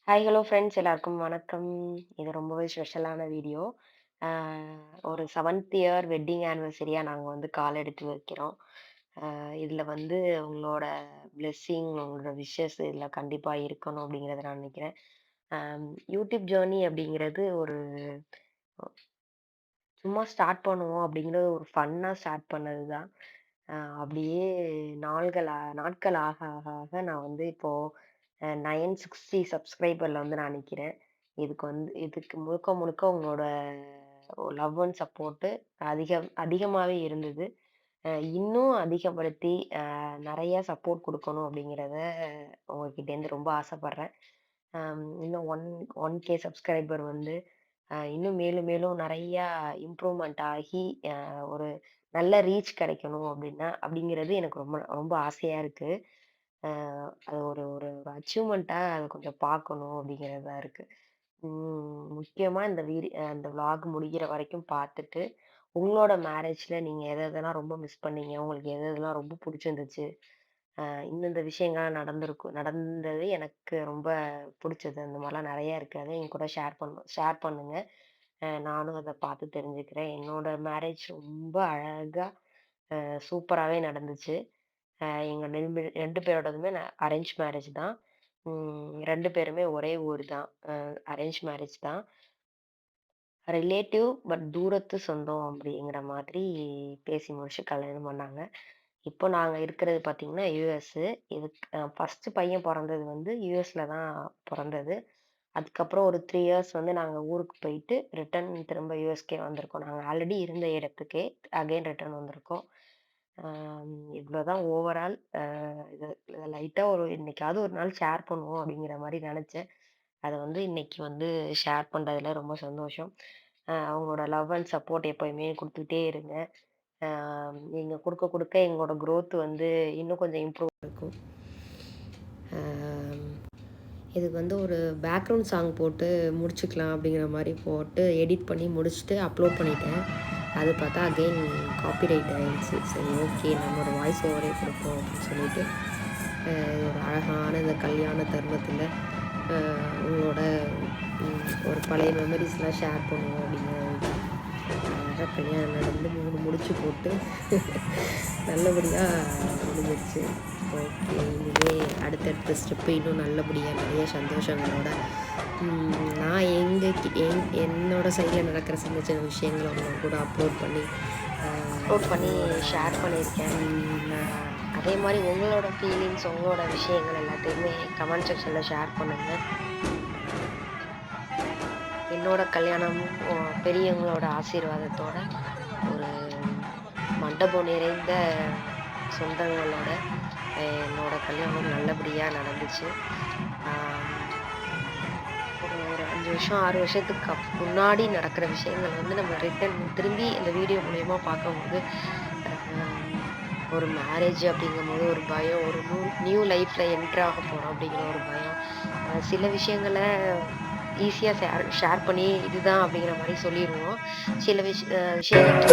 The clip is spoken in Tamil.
ஹாய் ஹலோ ஃப்ரெண்ட்ஸ் எல்லாருக்கும் வணக்கம். இது ரொம்பவே ஸ்பெஷலான வீடியோ. அ ஒரு 7த் இயர் வெட்டிங் ஆனிவர்சரியா நாங்க வந்து கால் எடுத்து வைக்கிறோம். இதுல வந்து உங்களோட பிளெஸ்ஸிங், உங்களோட விஷஸ் இதுல கண்டிப்பா இருக்கணும் அப்படிங்கிறத நான் நினைக்கிறேன். யூடியூப் ஜேர்னி அப்படிங்கிறது ஒரு சும்மா ஸ்டார்ட் பண்ணுவோம் அப்படிங்கிறது ஒரு ஃபன்னா ஸ்டார்ட் பண்ணது தான். அப்படியே நாட்கள் ஆக ஆக ஆக நான் வந்து இப்போ 960 சப்ஸ்கிரைபர்ல வந்து நான் நிக்கிறேன். இதுக்கு முழுக்க முழுக்க உங்களோட லவ் அண்ட் சப்போர்ட்டு அதிகமாவே இருந்தது. இன்னும் அதிகப்படுத்தி நெறைய சப்போர்ட் குடுக்கணும் அப்படிங்கிறத உங்ககிட்டேருந்து ரொம்ப ஆசைப்படுறேன். இன்னும் 1K சப்ஸ்கிரைபர் வந்து இன்னும் மேலும் மேலும் நெறையா இம்ப்ரூவ்மெண்ட் ஆகி ஒரு நல்ல ரீச் கிடைக்கணும் அப்படிங்கிறது எனக்கு ரொம்ப ரொம்ப ஆசையா இருக்கு. அ அது ஒரு ஒரு அச்சீவ்மெண்ட்டா அத கொஞ்சம் பார்க்கணும் அப்படிங்கிறது தான் இருக்கு. முக்கியமா இந்த விளாக் முடியிற வரைக்கும் பார்த்துட்டு, உங்களோட மேரேஜ்ல நீங்க எதெல்லாம் ரொம்ப மிஸ் பண்ணீங்க? உங்களுக்கு எதெல்லாம் ரொம்ப புடிச்சிருந்துச்சு? இந்தந்த விஷயங்கள்லாம் நடந்தது எனக்கு ரொம்ப புடிச்சது. அந்த மாரிலாம் நெறைய இருக்கு. அத என் கூட ஷேர் பண்ணுங்க. நானும் அத பார்த்து தெரிஞ்சுக்கிறேன். என்னோட மேரேஜ் ரொம்ப அழகா, சூப்பராவே நடந்துச்சு. எங்க 2 பேரோடதுமே அரேஞ்ச் மேரேஜ் தான். 2 பேருமே ஒரே ஊர் தான். அரேஞ்ச் மேரேஜ் தான். ரிலேட்டிவ் பட் தூரத்து சொந்தம் அப்படிங்கிற மாதிரி பேசி முடிச்சு கல்யாணம் பண்ணாங்க. இப்போ நாங்க இருக்கிறது பார்த்தீங்கன்னா, யுஎஸ்ஸு. ஃபர்ஸ்ட்டு பையன் பொறந்தது வந்து யுஎஸ்ல தான் பொறந்தது. அதுக்கப்புறம் ஒரு 3 இயர்ஸ் வந்து நாங்க ஊருக்கு போயிட்டு, திரும்ப யுஎஸ்கே வந்திருக்கோம். நாங்க ஆல்ரெடி இருந்த இடத்துக்கே அகைன் ரிட்டர்ன் வந்திருக்கோம். இவ்வளோதான் ஓவரால். இது இத லைட்டா இன்னைக்காவது ஒரு நாள் ஷேர் பண்ணுவோம் அப்படிங்கிற மாரி நெனச்சேன். அத வந்து இன்னைக்கு வந்து ஷேர் பண்றதுல ரொம்ப சந்தோஷம். அவங்களோட லவ் அண்ட் சப்போர்ட் எப்பயுமே குடுத்துக்கிட்டே இருங்க. அ நீங்க குடுக்க குடுக்க எங்களோட குரோத் வந்து இன்னும் கொஞ்சம் இம்ப்ரூவ் இருக்கும். அ இதுக்கு வந்து ஒரு பேக்ரவுண்ட் சாங் போட்டு முடிச்சுக்கலாம் அப்படிங்கிற மாரி போட்டு எடிட் பண்ணி முடிச்சுட்டு அப்லோட் பண்ணிட்டேன். அது பார்த்தா அகைன் காப்பிரைட் ஆயிடுச்சு. சரி, ஓகே, நம்மளோட வாய்ஸ் ஓவரே குடுப்போம் அப்படின்னு சொல்லிட்டு, ஒரு அழகான இந்த கல்யாண தருணத்தில உங்களோட ஒரு பழைய மெமரீஸ்லாம் ஷேர் பண்ணுவோம் அப்படிங்கிறது தான். அழகா கல்யாணம் நடந்து 3 முடிச்சு போட்டு நல்லபடியா முடிஞ்சிருச்சு. ஓகே. இனிமே அடுத்தடுத்த ஸ்டெப்பு இன்னும் நல்லபடியா நெறைய சந்தோஷங்களோட நான் என்னோட சைட்ல நடக்கிற சின்ன சின்ன விஷயங்கள உங்க கூட அப்லோட் பண்ணி ஷேர் பண்ணியிருக்கேன். அதே மாரி உங்களோட ஃபீலிங்ஸ், உங்களோட விஷயங்கள் எல்லாத்தையுமே கமெண்ட் செக்ஷன்ல ஷேர் பண்ணுங்க. என்னோட கல்யாணமும் பெரியவங்களோட ஆசீர்வாதத்தோட ஒரு மண்டபம் நிறைந்த சொந்தங்களோட என்னோட கல்யாணம் நல்லபடியா நடந்துச்சு. ஒரு 5 வருஷம், 6 வருஷத்துக்கு முன்னாடி நடக்கிற விஷயங்கள் வந்து நம்ம திரும்பி இந்த வீடியோ மூலியமா பார்க்கும்போது, ஒரு மேரேஜ் அப்படிங்கும்போது ஒரு பயம், ஒரு நியூ லைஃப்ல என்டர் ஆக போறோம் அப்படிங்கிற ஒரு பயம். சில விஷயங்கள ஈஸியா ஷேர் பண்ணி இதுதான் அப்படிங்கிற மாரி சொல்லிருவோம். சில விஷயங்கள்